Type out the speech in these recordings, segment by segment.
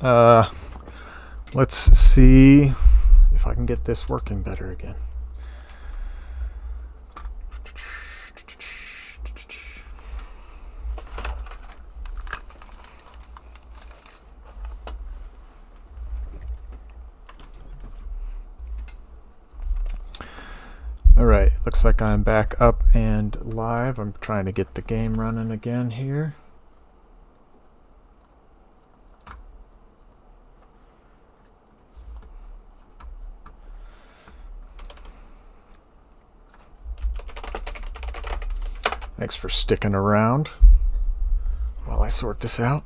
Uh, let's see if I can get this working better again. Alright, looks like I'm back up and live. I'm trying to get the game running again here. Thanks for sticking around while I sort this out.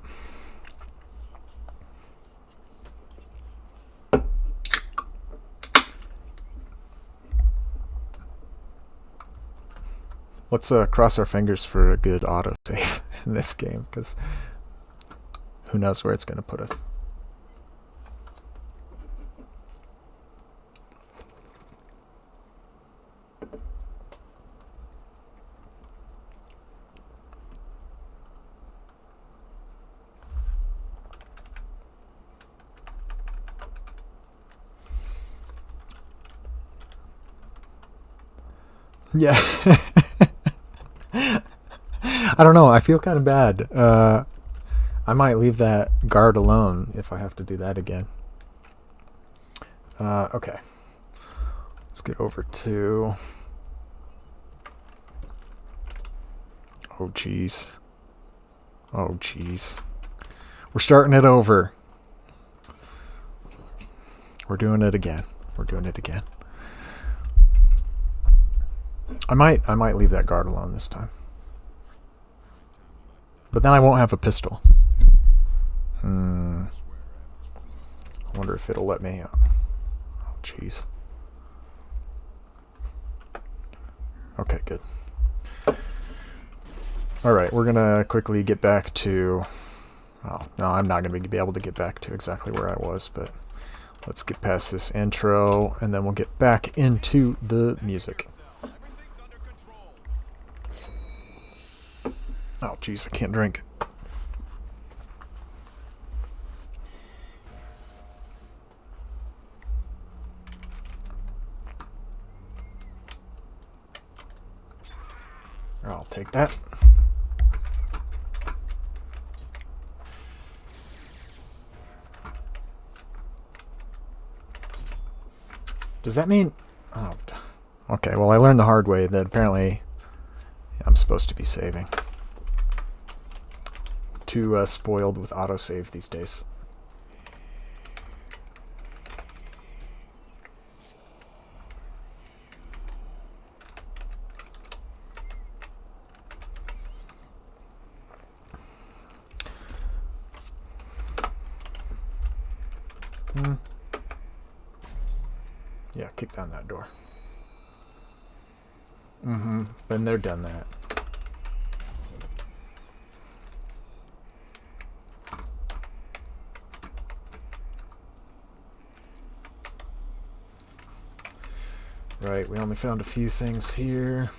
Let's cross our fingers for a good autosave in this game, because who knows where it's going to put us. Yeah. I don't know. I feel kind of bad. I might leave that guard alone if I have to do that again. Okay. Let's get over to... Oh, jeez. Oh, jeez. We're starting it over. We're doing it again. We're doing it again. I might leave that guard alone this time. But then I won't have a pistol. I wonder if it'll let me... Oh, jeez. Okay, good. Alright, we're going to quickly get back to... Oh, no, I'm not going to be able to get back to exactly where I was, but let's get past this intro, and then we'll get back into the music. Oh, jeez, I can't drink. I'll take that. Does that mean... Oh, okay, well, I learned the hard way that apparently I'm supposed to be saving. Too spoiled with autosave these days. Yeah, kick down that door. Been there, done that. Right, we only found a few things here.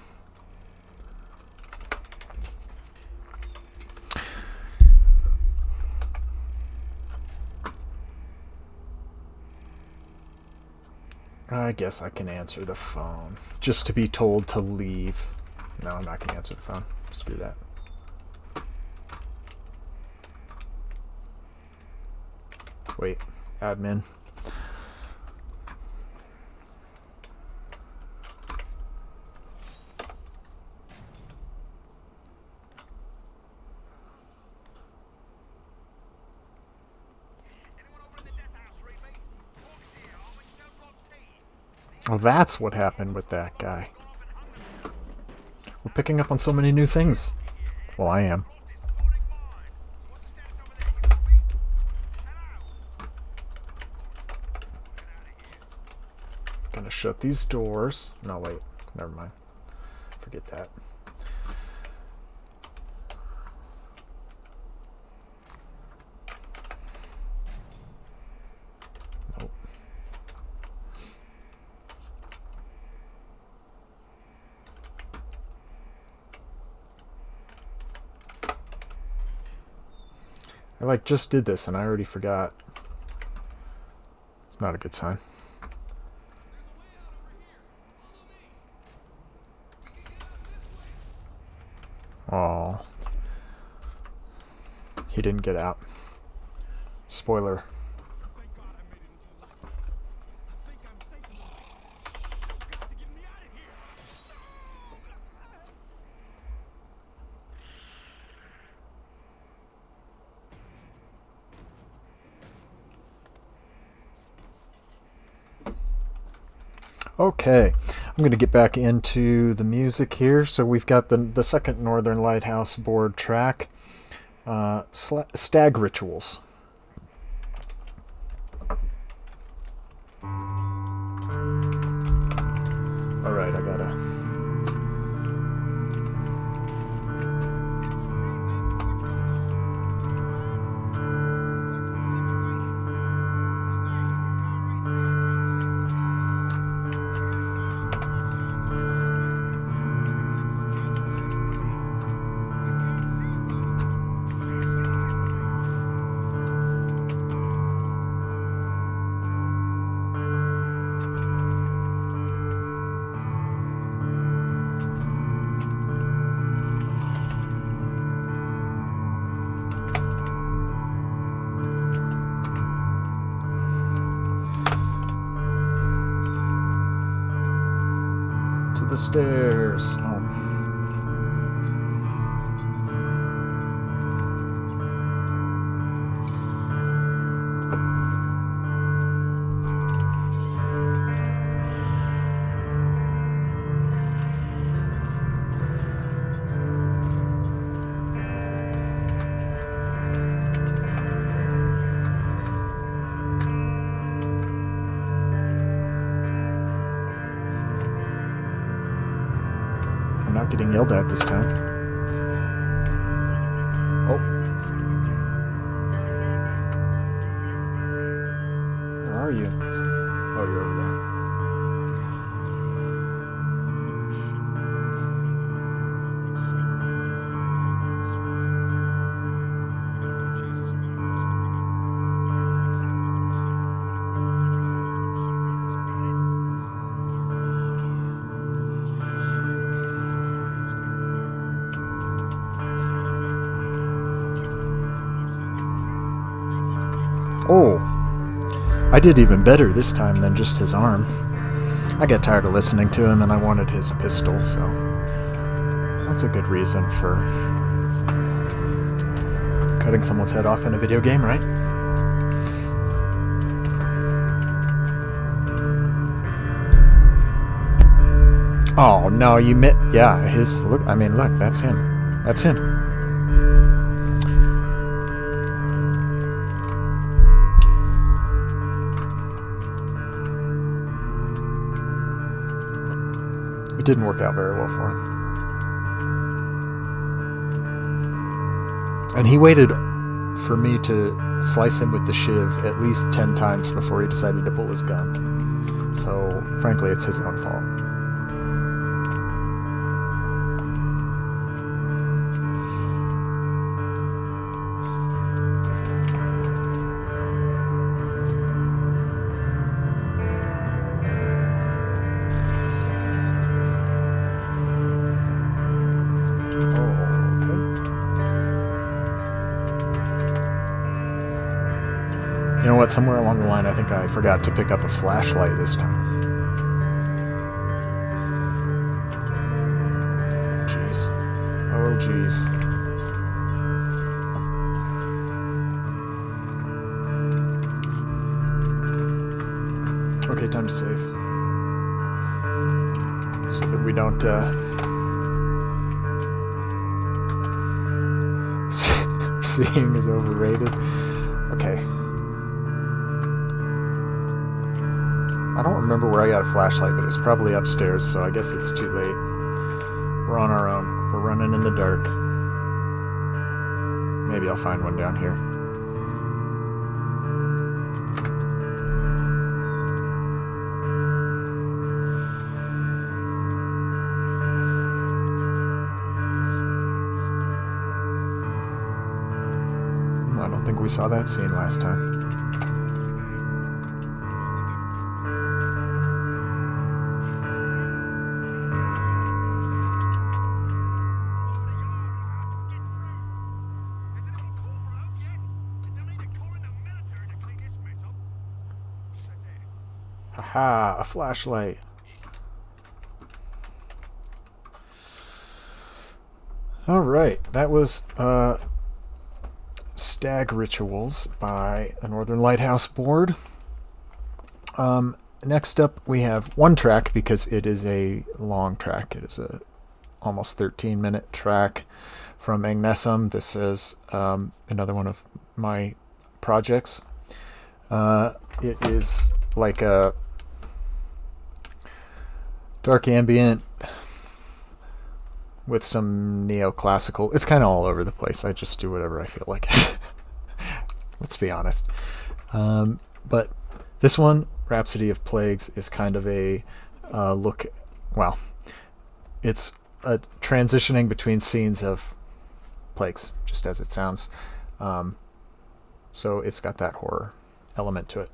I guess I can answer the phone. Just to be told to leave. No, I'm not going to answer the phone. Screw that. Wait, admin. Well, that's what happened with that guy. We're picking up on so many new things. Well, I am. Gonna shut these doors. No, wait. Never mind. Forget that. Nope. I like just did this and I already forgot. It's not a good sign. Oh. He didn't get out. Spoiler. Okay, I'm going to get back into the music here. So we've got the second Northern Lighthouse board track, Stag Rituals. Alright, I gotta... the stairs. Oh. I'm not getting yelled at this time. Oh. Where are you? Oh, you're over there. Oh, I did even better this time than just his arm. I got tired of listening to him and I wanted his pistol, so that's a good reason for cutting someone's head off in a video game, right? Oh, no, you yeah, his, look, I mean, look, that's him. That's him. It didn't work out very well for him. And he waited for me to slice him with the shiv at least 10 times before he decided to pull his gun. So, frankly, it's his own fault. You know what? Somewhere along the line, I think I forgot to pick up a flashlight this time. Jeez. Oh, jeez. Okay, time to save. So that we don't, seeing is overrated. Okay. I don't remember where I got a flashlight, but it was probably upstairs, so I guess it's too late. We're on our own. We're running in the dark. Maybe I'll find one down here. I don't think we saw that scene last time. Haha, a flashlight. Alright, that was Stag Rituals by the Northern Lighthouse Board. Next up we have one track because it is a long track. It is a almost 13-minute track from Agnesum. This is another one of my projects. It is like a dark ambient with some neoclassical. It's kind of all over the place. I just do whatever I feel like. Let's be honest. But this one, Rhapsody of Plagues, is kind of a look. Well, it's a transitioning between scenes of plagues, just as it sounds. So it's got that horror element to it.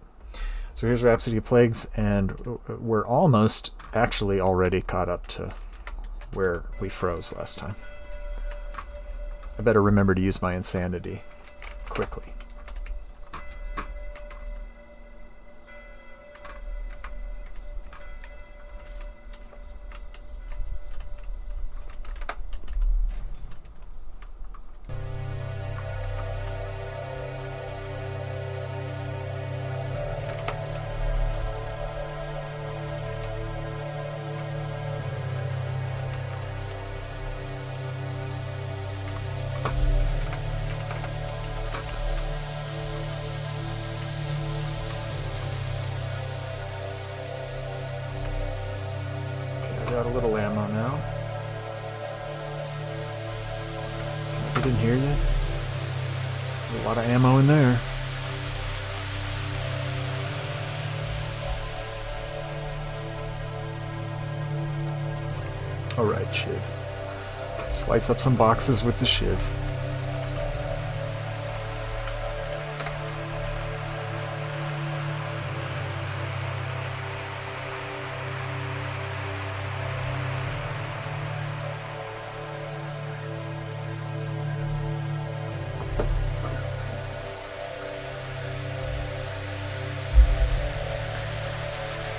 So here's Rhapsody of Plagues, and we're almost actually already caught up to where we froze last time. I better remember to use my insanity quickly. Got a little ammo now. Can I get in here yet? There's a lot of ammo in there. Alright, shiv. Slice up some boxes with the shiv.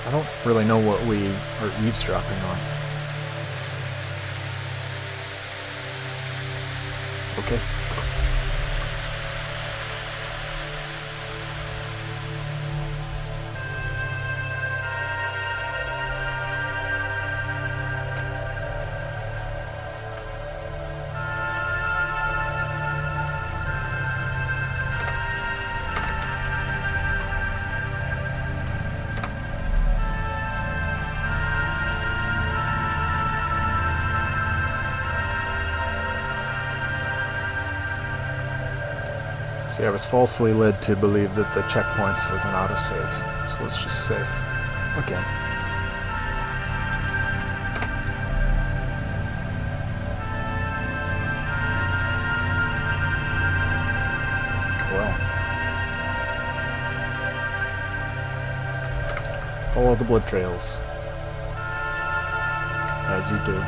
I don't really know what we are eavesdropping on. Okay. See, I was falsely led to believe that the checkpoints was an autosave, so let's just save again. Well, follow the blood trails, as you do.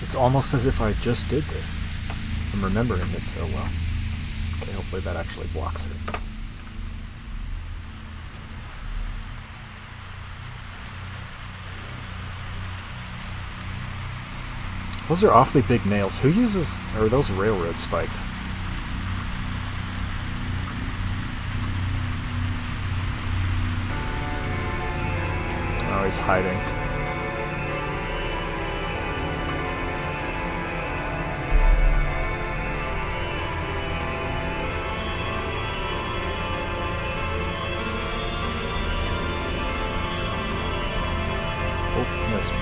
It's almost as if I just did this. I'm remembering it so well. Okay, hopefully that actually blocks it. Those are awfully big nails. Who uses... Are those railroad spikes? noise hiding. Oh, missed.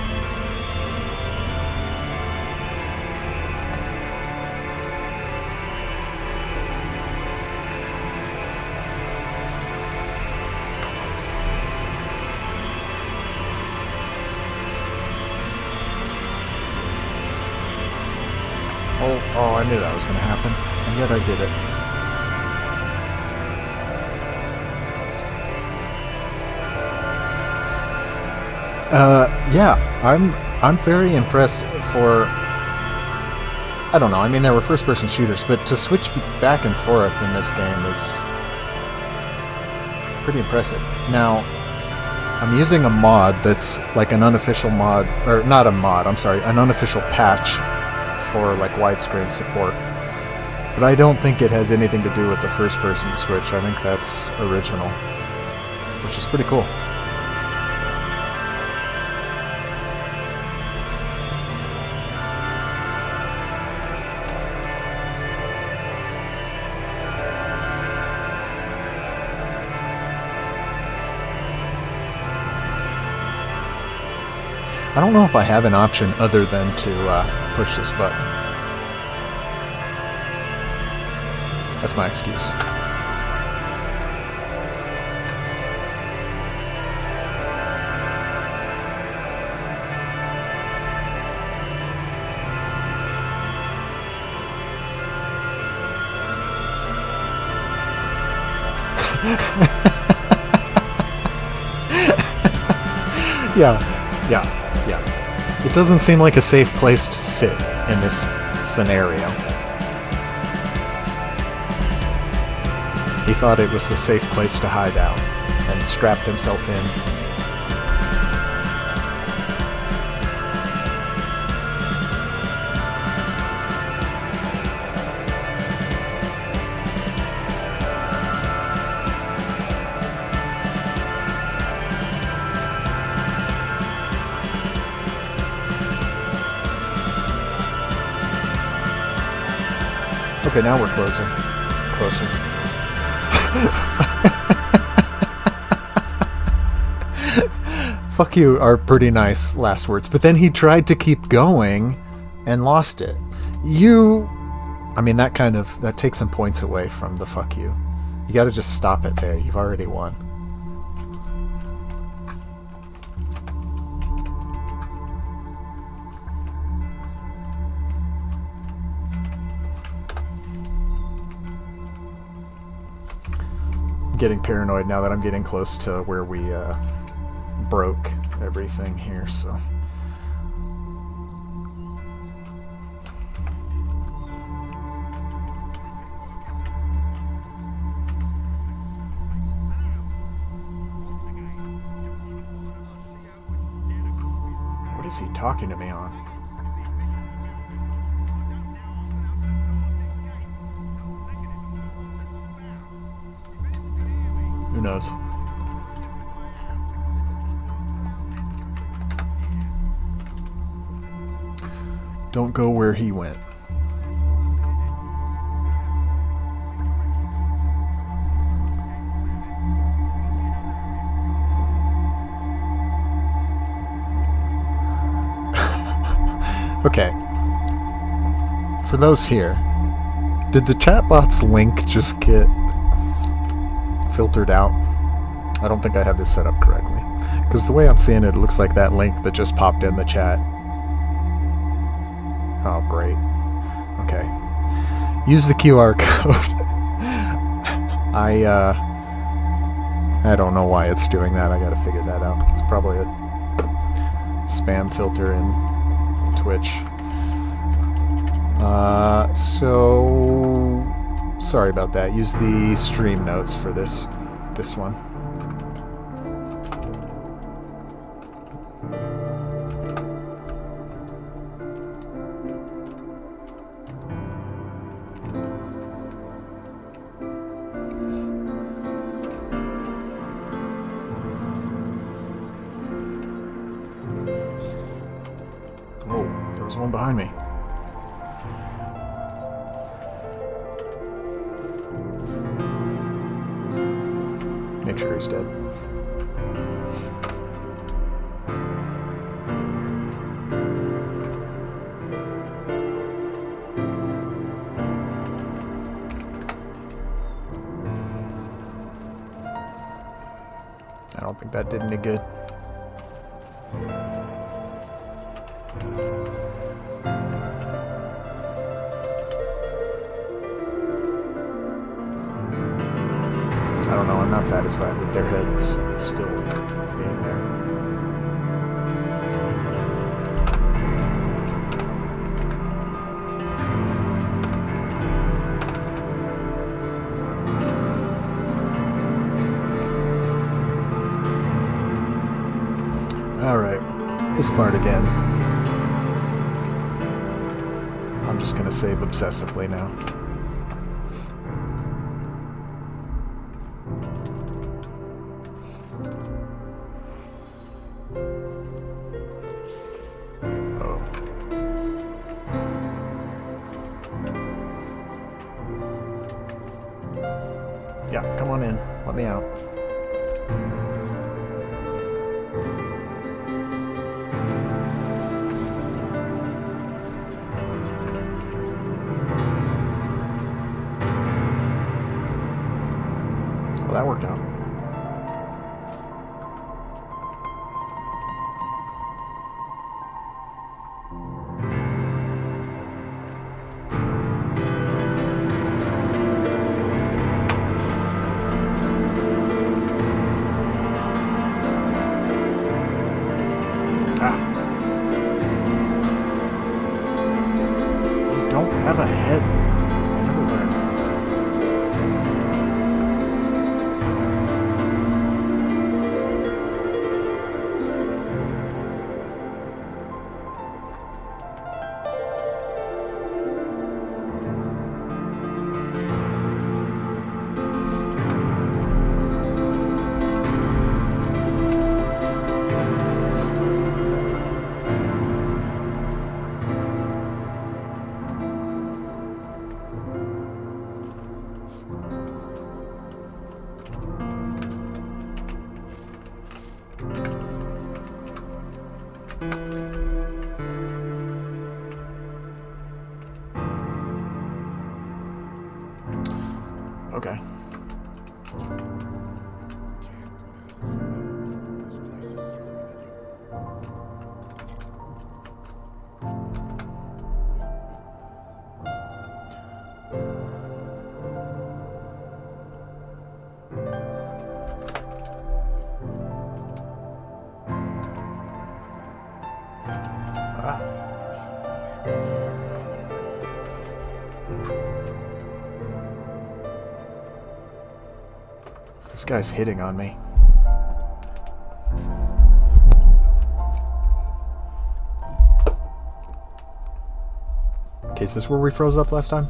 Oh, I knew that was going to happen, and yet I did it. Yeah, I'm very impressed for... I don't know, I mean, there were first-person shooters, but to switch back and forth in this game is pretty impressive. Now, I'm using a mod that's like an unofficial mod, or not a mod, I'm sorry, an unofficial patch for like widescreen support. But I don't think it has anything to do with the first-person switch. I think that's original, which is pretty cool. I don't know if I have an option other than to push this button. That's my excuse. Yeah. It doesn't seem like a safe place to sit in this scenario. He thought it was the safe place to hide out and strapped himself in. Okay, now we're closer. Fuck you are pretty nice last words, but then he tried to keep going and lost it. I mean, that takes some points away from the fuck you. You gotta just stop it there. You've already won. Getting paranoid now that I'm getting close to where we broke everything here, so what is he talking to me on? Who knows? Don't go where he went. Okay. For those here, did the chatbot's link just get filtered out? I don't think I have this set up correctly, because the way I'm seeing it, it looks like that link that just popped in the chat. Oh, great. Okay. Use the QR code. I don't know why it's doing that. I gotta figure that out. It's probably a spam filter in Twitch. So sorry about that. Use the stream notes for this one. There's one behind me. Make sure he's dead. I don't think that did any good. I don't know, I'm not satisfied with their heads still being there. Alright, this part again. I'm just gonna save obsessively now. Yeah, come on in. Let me out. Well, that worked out. Have a head. I never learned. Okay. This guy's hitting on me. Okay, is this where we froze up last time?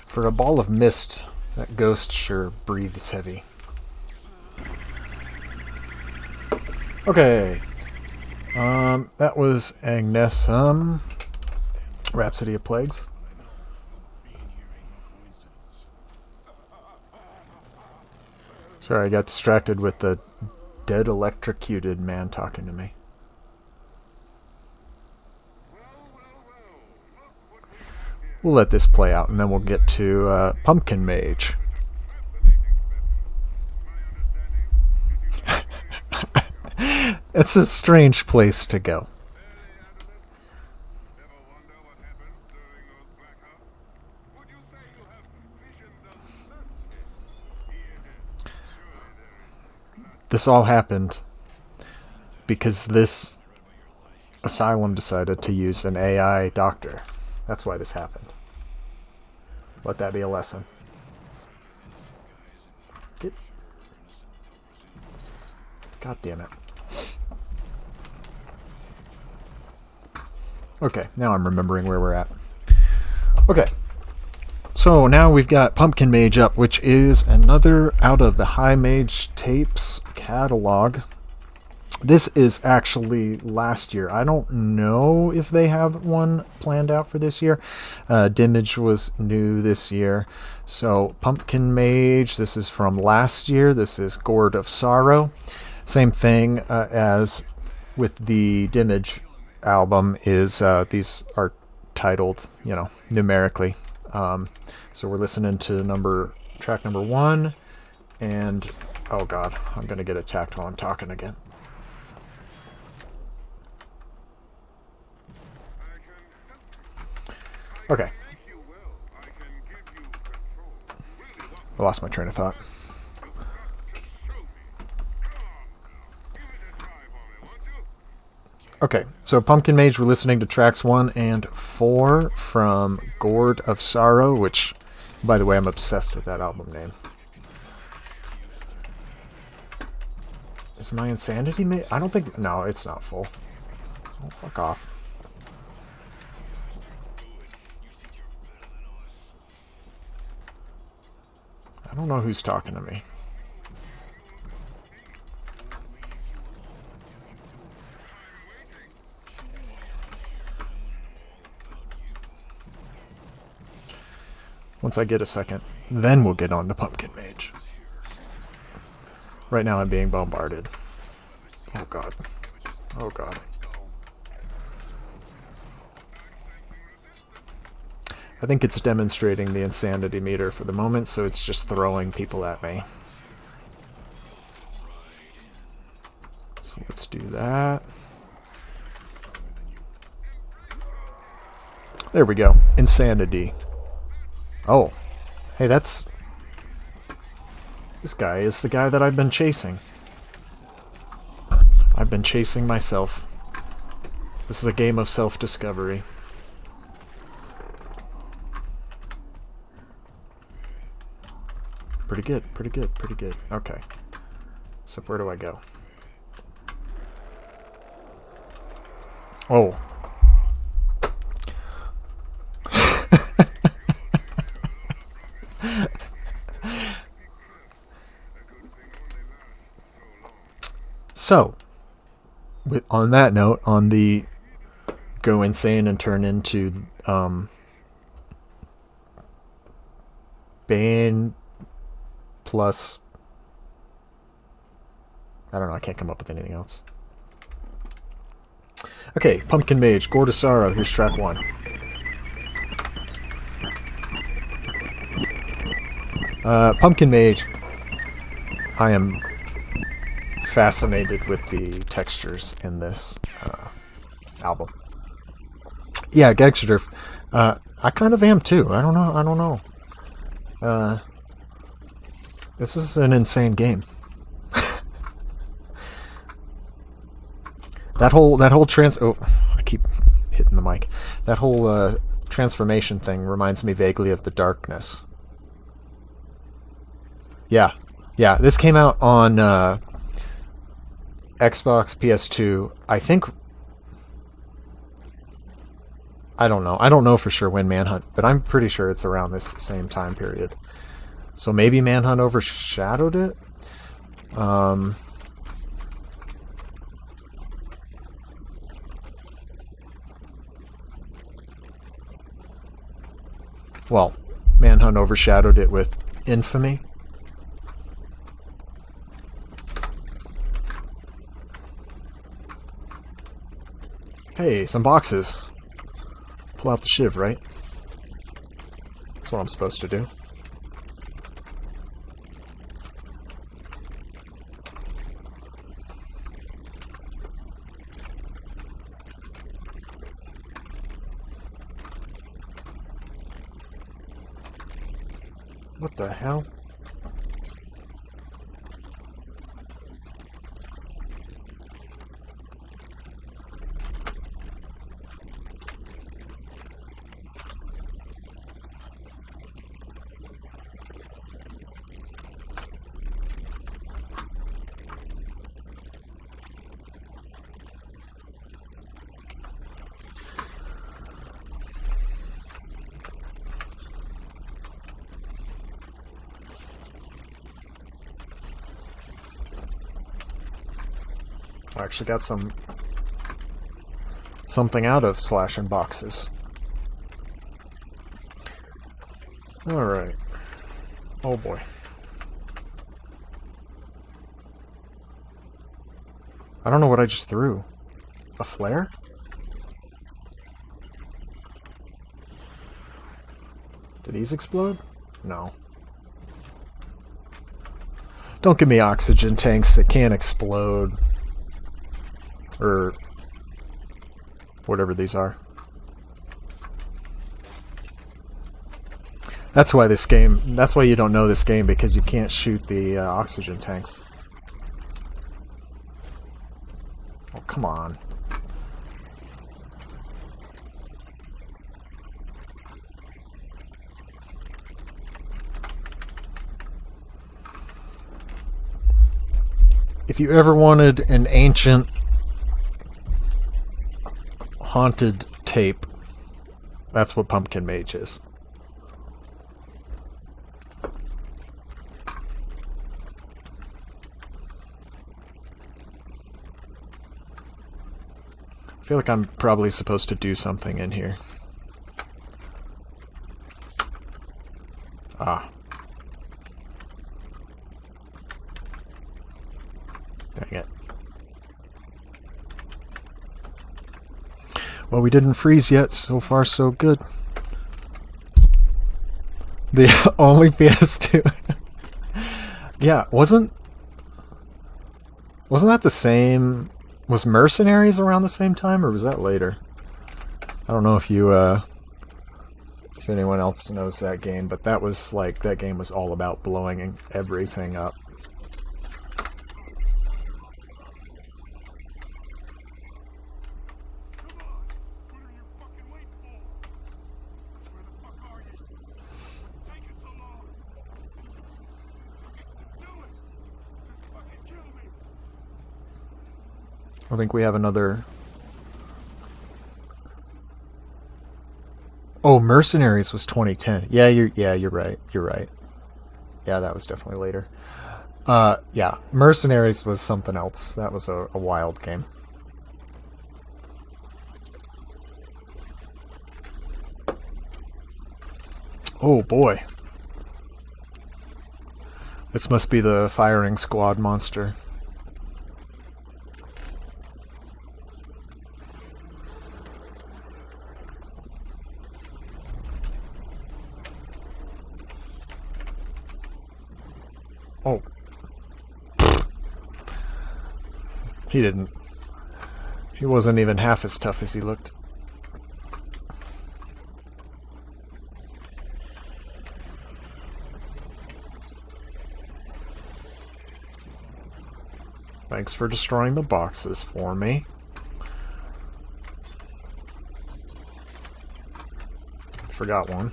For a ball of mist, that ghost sure breathes heavy. Okay. That was Agnes, Rhapsody of Plagues. Sorry, I got distracted with the dead electrocuted man talking to me. We'll let this play out, and then we'll get to Pumpkin Mage. It's a strange place to go. This all happened because this asylum decided to use an AI doctor. That's why this happened. Let that be a lesson. Get... God damn it. Okay, now I'm remembering where we're at. Okay. So now we've got Pumpkin Mage up, which is another out of the High Mage Tapes catalog. This is actually last year. I don't know if they have one planned out for this year. Dimage was new this year. So Pumpkin Mage, this is from last year. This is Gourd of Sorrow. Same thing as with the Dimage album is these are titled, you know, numerically. So we're listening to track number 1, and oh god, I'm gonna get attacked while I'm talking again. Okay. I lost my train of thought. Okay, so Pumpkin Mage, we're listening to tracks 1 and 4 from Gourd of Sorrow, which, by the way, I'm obsessed with that album name. Is my insanity I don't think... No, it's not full. So fuck off. I don't know who's talking to me. Once I get a second, then we'll get on to Pumpkin Mage. Right now I'm being bombarded. Oh god. Oh god. I think it's demonstrating the insanity meter for the moment, so it's just throwing people at me. So let's do that. There we go. Insanity. Oh. Hey, that's... This guy is the guy that I've been chasing. I've been chasing myself. This is a game of self-discovery. Pretty good, pretty good, pretty good. Okay. So where do I go? Oh. So, on that note, on the go insane and turn into band plus, I don't know, I can't come up with anything else. Okay, Pumpkin Mage, Gourd of Sorrow, here's track 1. Pumpkin Mage, I am fascinated with the textures in this album. Yeah, Gangster. I kind of am too. I don't know. This is an insane game. that whole oh, I keep hitting the mic. That whole transformation thing reminds me vaguely of The Darkness. Yeah. This came out on Xbox, PS2. I think... I don't know. I don't know for sure when Manhunt, but I'm pretty sure it's around this same time period. So maybe Manhunt overshadowed it? Well, Manhunt overshadowed it with Infamy. Hey, some boxes. Pull out the shiv, right? That's what I'm supposed to do. What the hell? I actually got something out of slashing boxes. Alright. Oh boy. I don't know what I just threw. A flare? Do these explode? No. Don't give me oxygen tanks that can't explode. Or whatever these are. That's why you don't know this game, because you can't shoot the oxygen tanks. Oh, come on. If you ever wanted an ancient haunted tape, that's what Pumpkin Mage is. I feel like I'm probably supposed to do something in here. Ah. Dang it. Well, we didn't freeze yet. So far, so good. The only PS2. Yeah, wasn't that the same? Was Mercenaries around the same time, or was that later? I don't know if you, if anyone else knows that game, but that was like, that game was all about blowing everything up. I think we have another... Oh, Mercenaries was 2010. Yeah, you're right. You're right. Yeah, that was definitely later. Yeah, Mercenaries was something else. That was a wild game. Oh boy. This must be the firing squad monster. Oh. He didn't. He wasn't even half as tough as he looked. Thanks for destroying the boxes for me. Forgot one.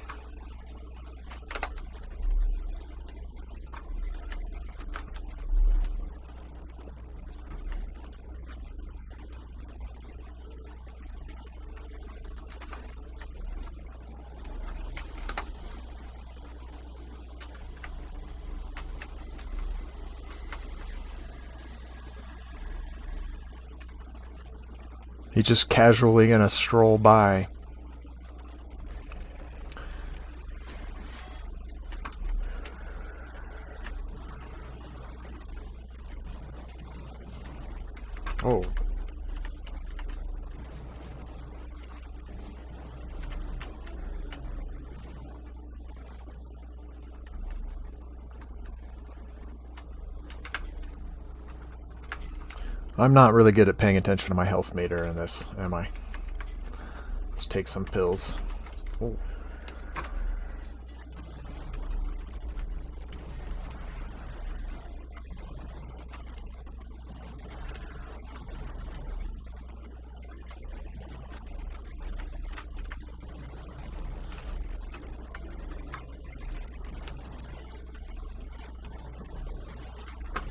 He's just casually gonna stroll by. Oh. I'm not really good at paying attention to my health meter in this, am I? Let's take some pills. Ooh.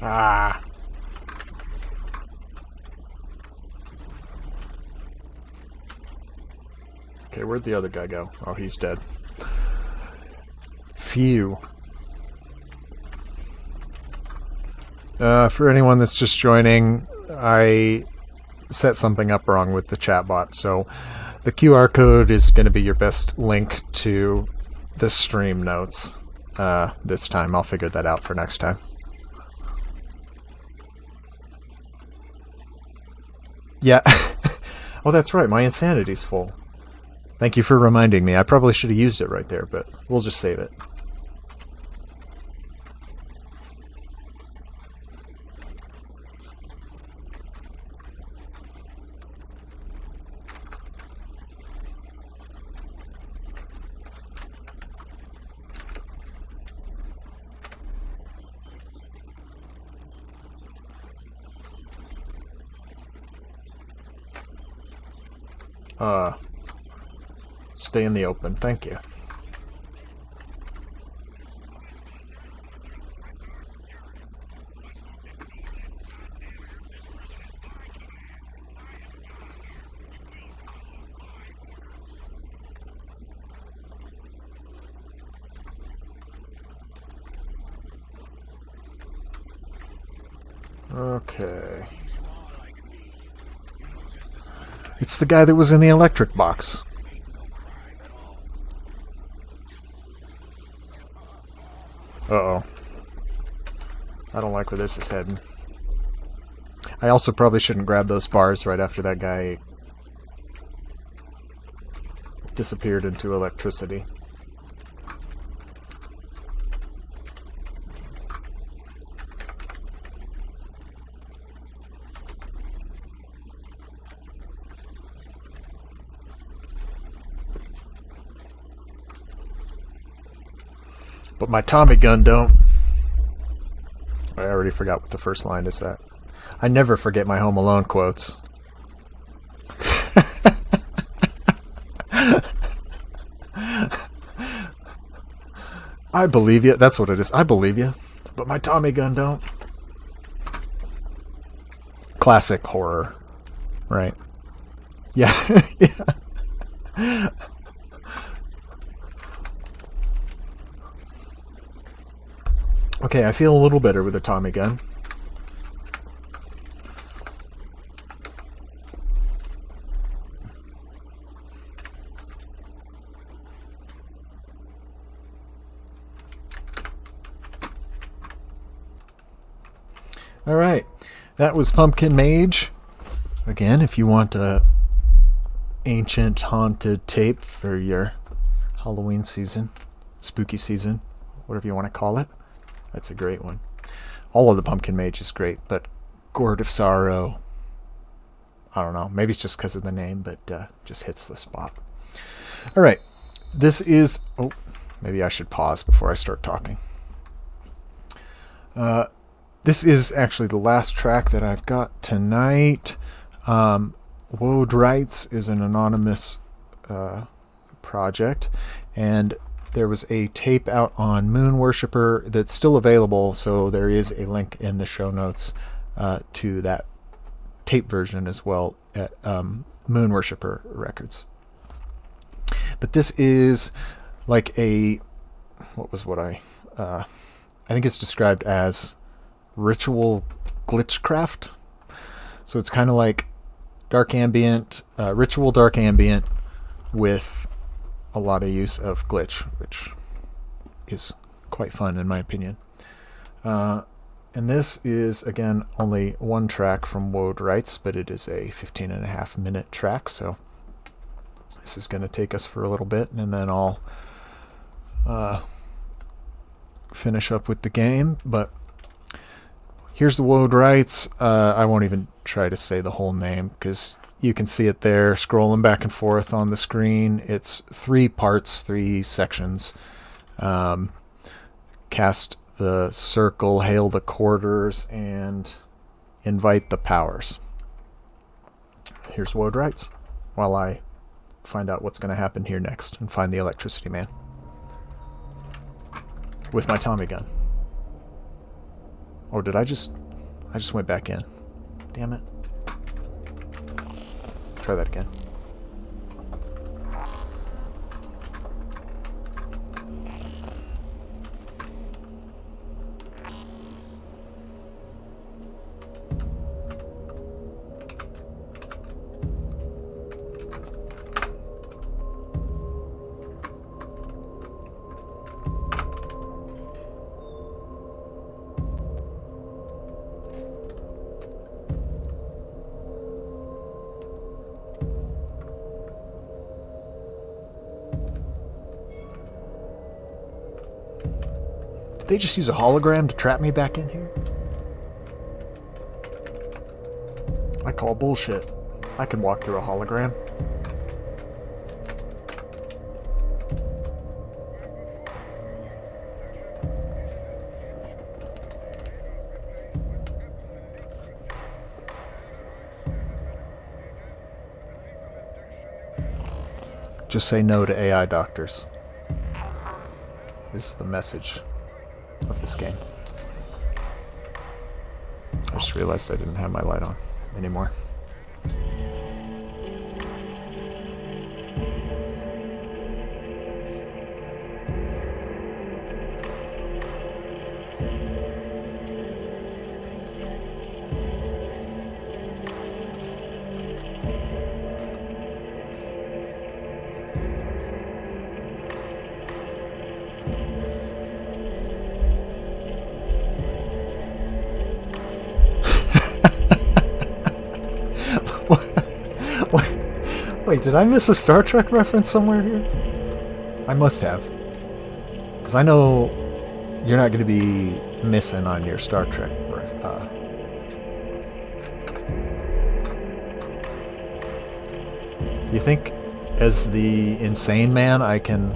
Ah. Okay, where'd the other guy go? Oh, he's dead. Phew. For anyone that's just joining, I set something up wrong with the chatbot. So the QR code is going to be your best link to the stream notes this time. I'll figure that out for next time. Yeah. Oh, that's right. My insanity's full. Thank you for reminding me. I probably should have used it right there, but we'll just save it. Stay in the open. Thank you. Okay. It's the guy that was in the electric box. Uh-oh. I don't like where this is heading. I also probably shouldn't grab those bars right after that guy disappeared into electricity. But my Tommy gun don't. I already forgot what the first line is that. I never forget my Home Alone quotes. I believe you. That's what it is. I believe you. But my Tommy gun don't. Classic horror. Right. Yeah. Yeah. Okay, I feel a little better with a Tommy gun. Alright, that was Pumpkin Mage. Again, if you want a ancient haunted tape for your Halloween season, spooky season, whatever you want to call it, that's a great one. All of the Pumpkin Mage is great, but Gourd of Sorrow, I don't know, maybe it's just because of the name, but just hits the spot. Alright, this is... Oh, maybe I should pause before I start talking. This is actually the last track that I've got tonight. Woad Writes is an anonymous project, and there was a tape out on Moon Worshipper that's still available, so there is a link in the show notes to that tape version as well at Moon Worshipper Records. But this is like a... I think it's described as ritual glitchcraft. So it's kind of like dark ambient, ritual dark ambient with a lot of use of glitch, which is quite fun in my opinion. And this is, again, only one track from Woad Writes, but it is a 15.5-minute track, so this is going to take us for a little bit, and then I'll finish up with the game. But here's the Woad Writes. I won't even try to say the whole name because you can see it there scrolling back and forth on the screen. It's 3 parts, 3 sections. Cast the circle, hail the quarters, and invite the powers. Here's Woad Writes while I find out what's going to happen here next and find the electricity man with my Tommy gun. Or did I just went back in. Damn it. Try that again. Did they just use a hologram to trap me back in here? I call bullshit. I can walk through a hologram. Just say no to AI doctors. This is the message of this game. I just realized I didn't have my light on anymore. Wait, did I miss a Star Trek reference somewhere here? I must have. Because I know you're not going to be missing on your Star Trek You think, as the insane man, I can...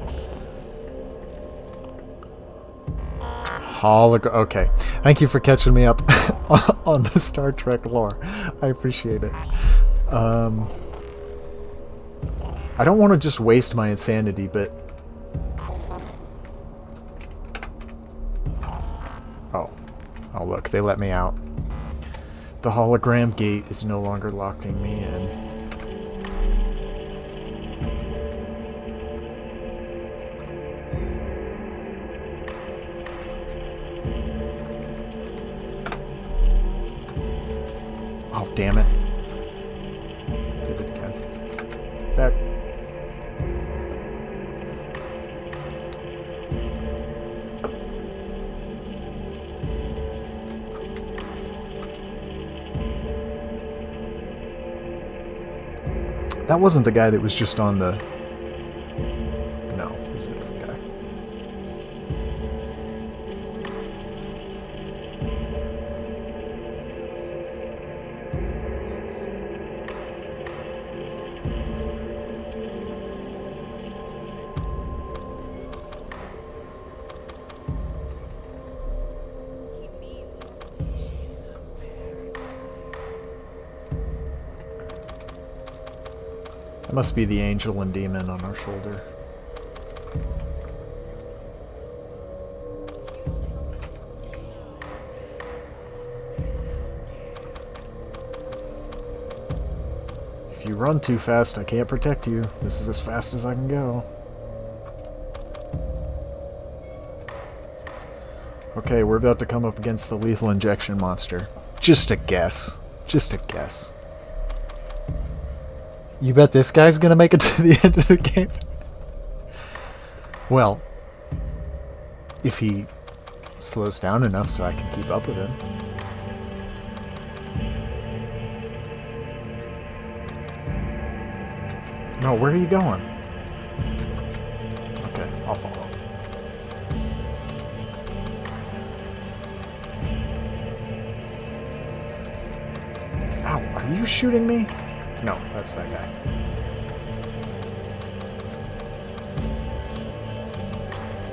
Okay. Thank you for catching me up on the Star Trek lore. I appreciate it. I don't want to just waste my insanity, but... Oh, look, they let me out. The hologram gate is no longer locking me in. Oh, damn it. Did it again. Back. That wasn't the guy that was just on the... No, this is a different guy. That must be the angel and demon on our shoulder. If you run too fast, I can't protect you. This is as fast as I can go. Okay, we're about to come up against the lethal injection monster. Just a guess. Just a guess. You bet this guy's gonna make it to the end of the game? Well, if he slows down enough so I can keep up with him. No, where are you going? Okay, I'll follow. Ow, are you shooting me? No, that's that guy.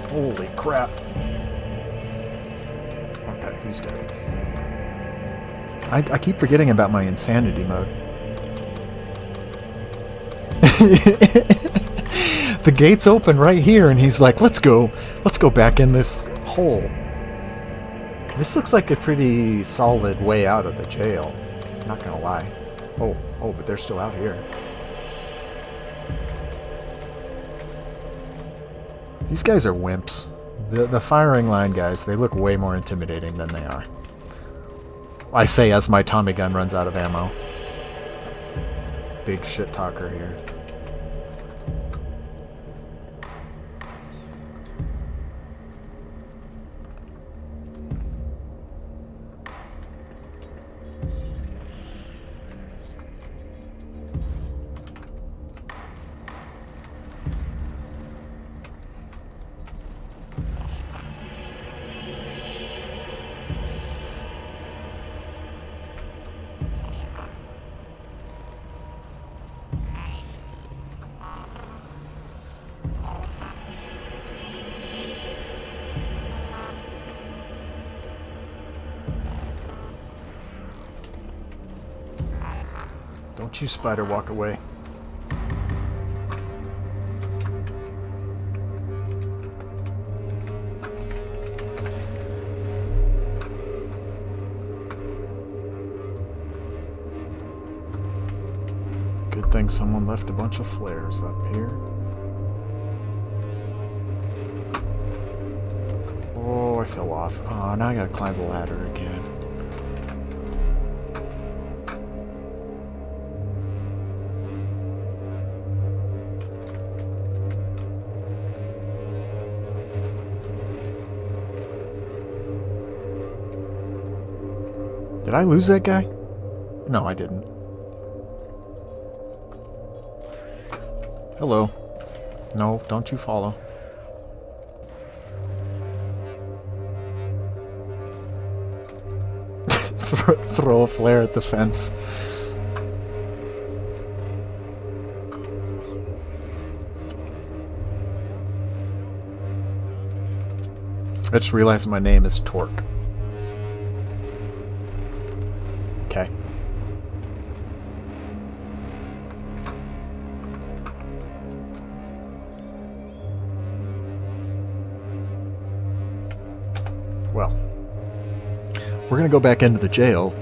Holy crap. Okay, he's dead. I keep forgetting about my insanity mode. The gate's open right here, and he's like, let's go back in this hole. This looks like a pretty solid way out of the jail. Not gonna lie. Oh, but they're still out here. These guys are wimps. The firing line guys, they look way more intimidating than they are. I say as my Tommy gun runs out of ammo. Big shit talker here. Don't you spider walk away. Good thing someone left a bunch of flares up here. Oh, I fell off. Oh, now I gotta climb the ladder again. Did I lose that guy? No, I didn't. Hello. No, don't you follow. Throw a flare at the fence. I just realized my name is Torque. Okay. Well, we're gonna go back into the jail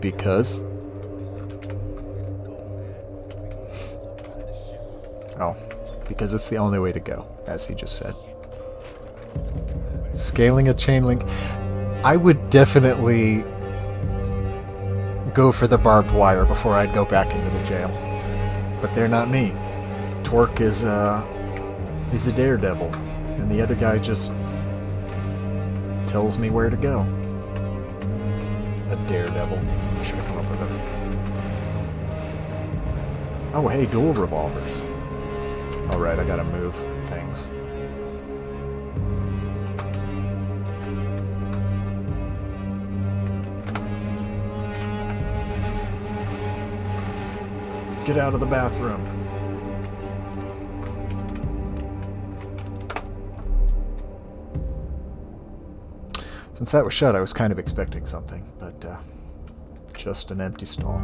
because because it's the only way to go, as he just said. Scaling a chain link. I would definitely go for the barbed wire before I'd go back into the jail. But they're not me. Torque is, he's a daredevil. And the other guy just tells me where to go. A daredevil. I should have come up with it. Oh, hey, dual revolvers. Alright, I gotta move things. Get out of the bathroom. Since that was shut, I was kind of expecting something, but just an empty stall.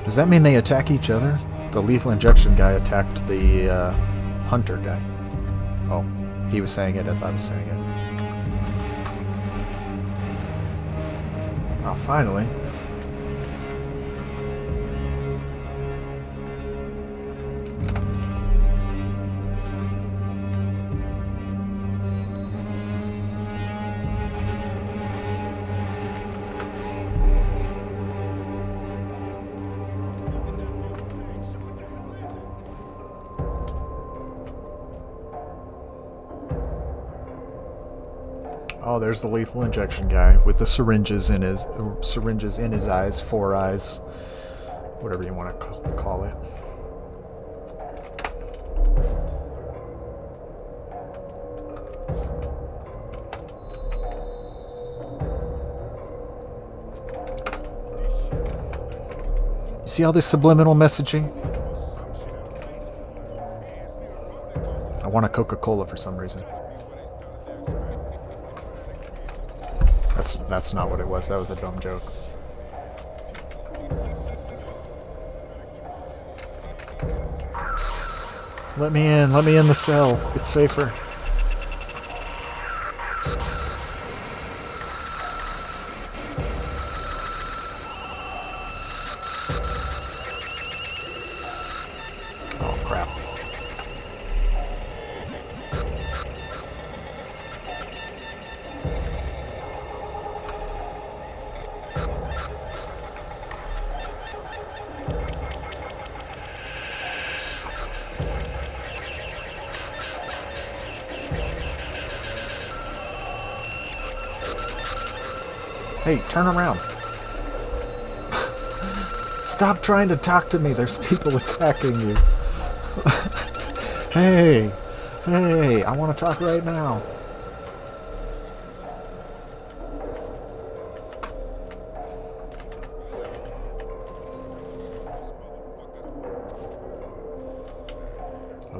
Does that mean they attack each other? The lethal injection guy attacked the hunter guy. Oh, he was saying it as I was saying it. Oh, finally. Oh, there's the lethal injection guy with the syringes in his eyes, 4 eyes, whatever you want to call it. You see all this subliminal messaging? I want a Coca-Cola for some reason. That's not what it was. That was a dumb joke. Let me in. Let me in the cell. It's safer. Oh, crap. Hey, turn around. Stop trying to talk to me. There's people attacking you. Hey, I want to talk right now.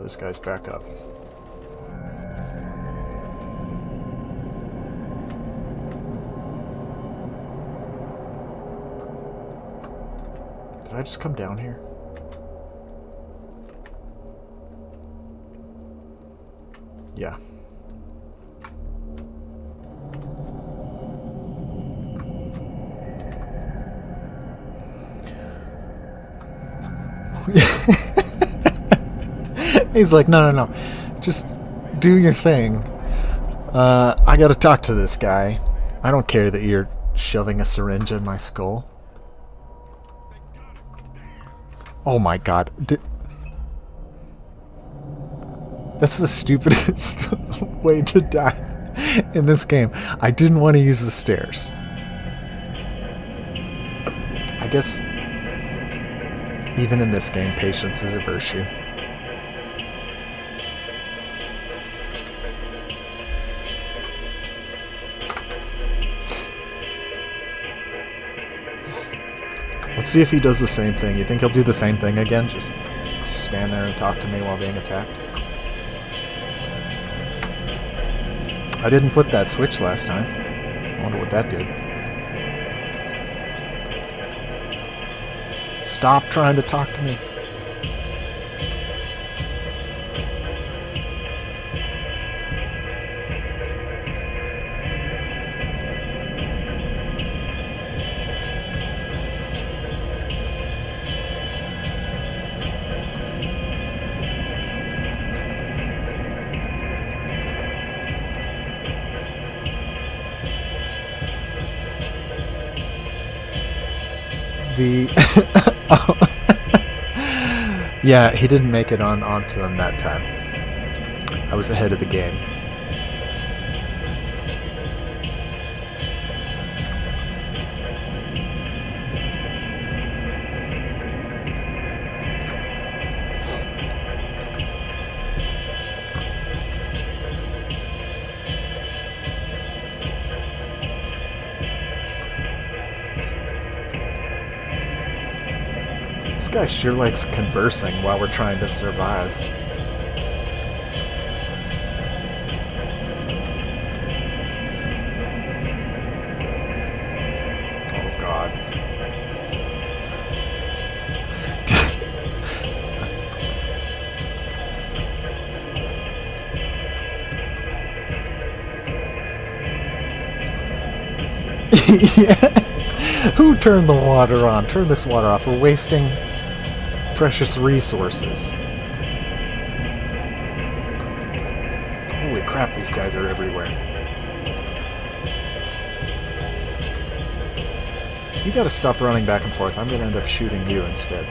this guy's back up. Did I just come down here? Yeah. He's like, no, no, no. Just do your thing. I gotta talk to this guy. I don't care that you're shoving a syringe in my skull. Oh my god. That's the stupidest way to die in this game. I didn't want to use the stairs. I guess even in this game, patience is a virtue. Let's see if he does the same thing. You think he'll do the same thing again? Just stand there and talk to me while being attacked? I didn't flip that switch last time. I wonder what that did. Stop trying to talk to me. Oh. Yeah, he didn't make it onto him that time. I was ahead of the game. This guy sure likes conversing while we're trying to survive. Oh god. Yeah. Who turned the water on? Turn this water off. We're wasting precious resources. Holy crap, these guys are everywhere. You gotta stop running back and forth. I'm gonna end up shooting you instead.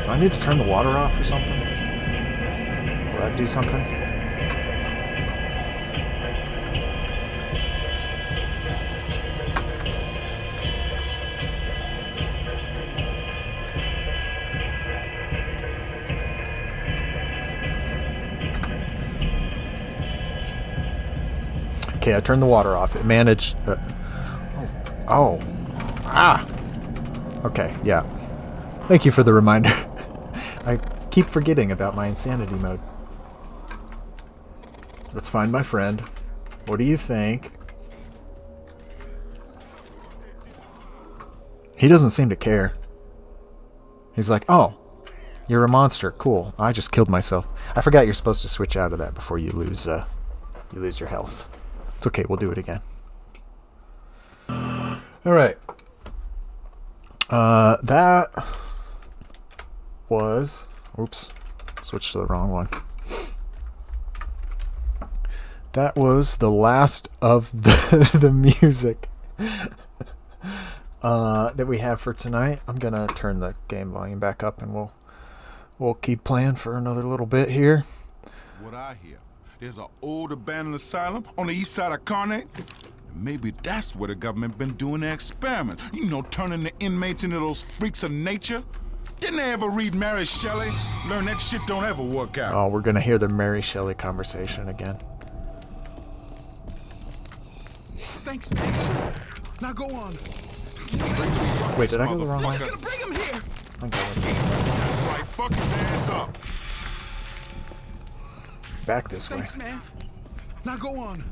Do I need to turn the water off or something? Will that do something? Okay, I turned the water off. It managed... Oh. Ah! Okay, yeah. Thank you for the reminder. I keep forgetting about my insanity mode. Let's find my friend. What do you think? He doesn't seem to care. He's like, oh, you're a monster. Cool. I just killed myself. I forgot you're supposed to switch out of that before you lose your health. It's okay, we'll do it again. Alright. That was... Oops. Switched to the wrong one. That was the last of the music that we have for tonight. I'm gonna turn the game volume back up and we'll keep playing for another little bit here. What I hear, there's an old abandoned asylum on the east side of Carnate. Maybe that's where the government been doing their experiments. You know, turning the inmates into those freaks of nature. Didn't they ever read Mary Shelley? Learn that shit don't ever work out. Oh, we're gonna hear the Mary Shelley conversation again. Thanks, man. Now go on. Wait, did I go the wrong way? Just gonna bring him here. Okay. That's right. Fuck his ass up. Back this way. Thanks, man. Now go on.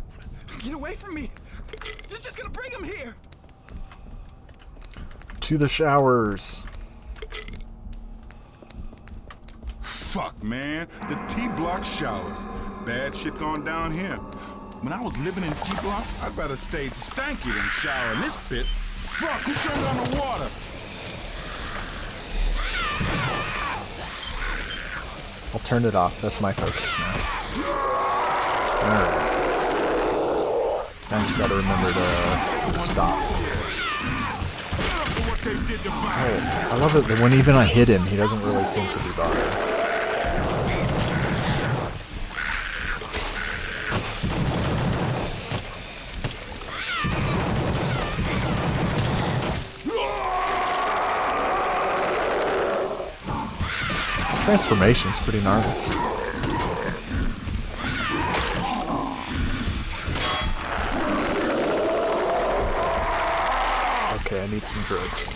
Get away from me. You're just gonna bring him here. To the showers. Fuck, man. The T-Block showers. Bad shit going down here. When I was living in T-Block, I'd rather stay stanky than shower in this pit. Fuck, who turned on the water? I'll turn it off. That's my focus now. Alright. I just gotta remember to stop. Oh, I love it that when even I hit him, he doesn't really seem to be bothered. Transformation's pretty gnarly. Okay, I need some drugs.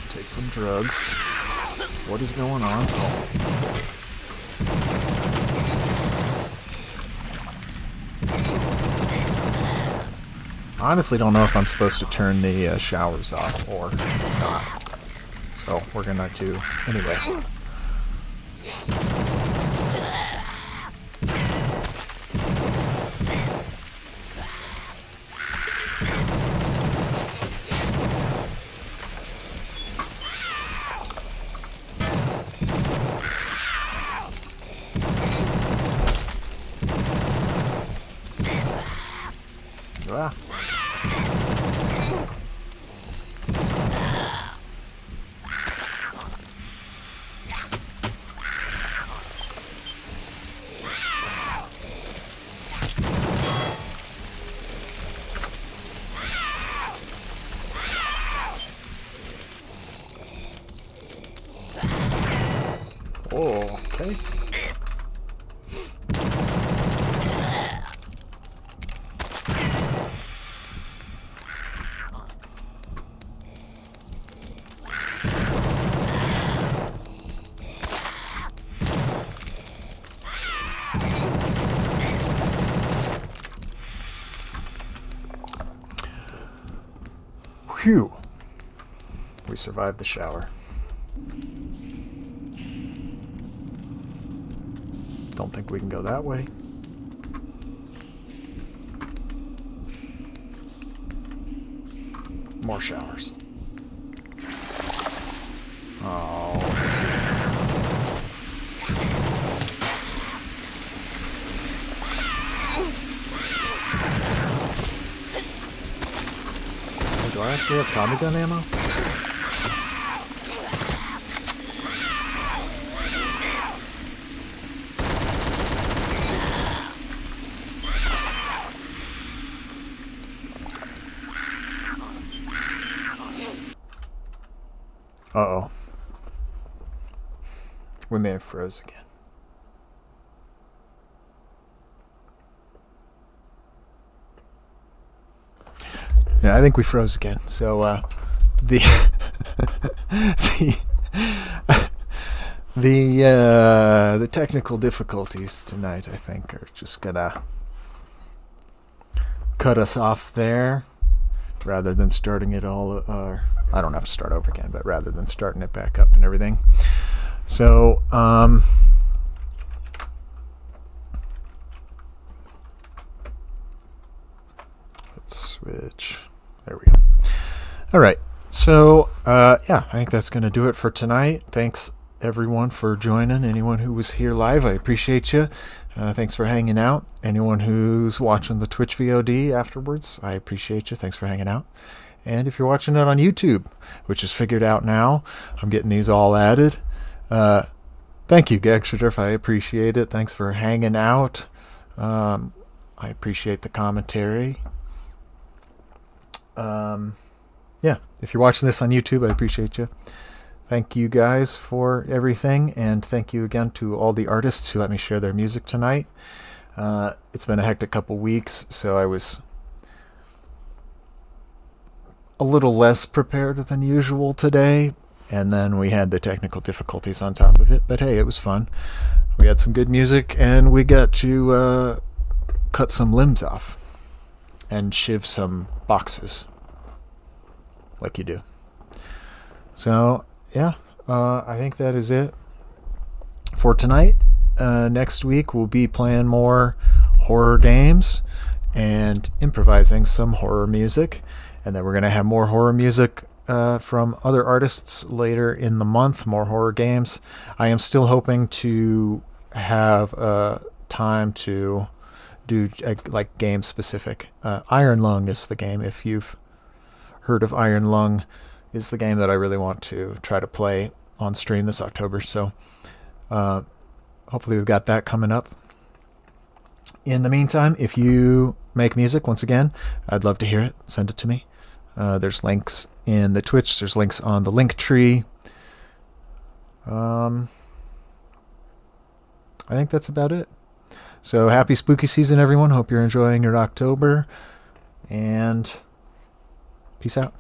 Take some drugs. What is going on? Oh. I honestly don't know if I'm supposed to turn the showers off or not. So we're gonna do anyway. Ah. Oh, okay. Phew. We survived the shower. Don't think we can go that way. More showers. Oh. Do I actually have Tommy gun ammo? Uh-oh. We may have froze again. Yeah, I think we froze again. So, the the technical difficulties tonight, I think, are just gonna cut us off there, rather than starting it all. I don't have to start over again, but rather than starting it back up and everything. So, let's switch. There we go. All right. So, yeah, I think that's going to do it for tonight. Thanks, everyone, for joining. Anyone who was here live, I appreciate you. Thanks for hanging out. Anyone who's watching the Twitch VOD afterwards, I appreciate you. Thanks for hanging out. And if you're watching it on YouTube, which is figured out now, I'm getting these all added. Thank you, Gagshadurf. I appreciate it. Thanks for hanging out. I appreciate the commentary. Yeah, if you're watching this on YouTube, I appreciate you. Thank you guys for everything, and thank you again to all the artists who let me share their music tonight. It's been a hectic couple weeks, so I was a little less prepared than usual today, and then we had the technical difficulties on top of it. But hey, it was fun. We had some good music, and we got to cut some limbs off and shiv some boxes, like you do. So yeah, I think that is it for tonight. Next week we'll be playing more horror games and improvising some horror music, and then we're going to have more horror music from other artists later in the month, more horror games. I am still hoping to have time to do like game specific. Iron Lung is the game. If you've heard of Iron Lung, is the game that I really want to try to play on stream this October. So hopefully we've got that coming up. In the meantime, if you make music, once again, I'd love to hear it. Send it to me. There's links in the Twitch. There's links on the link tree. I think that's about it. So happy spooky season, everyone. Hope you're enjoying your October. And peace out.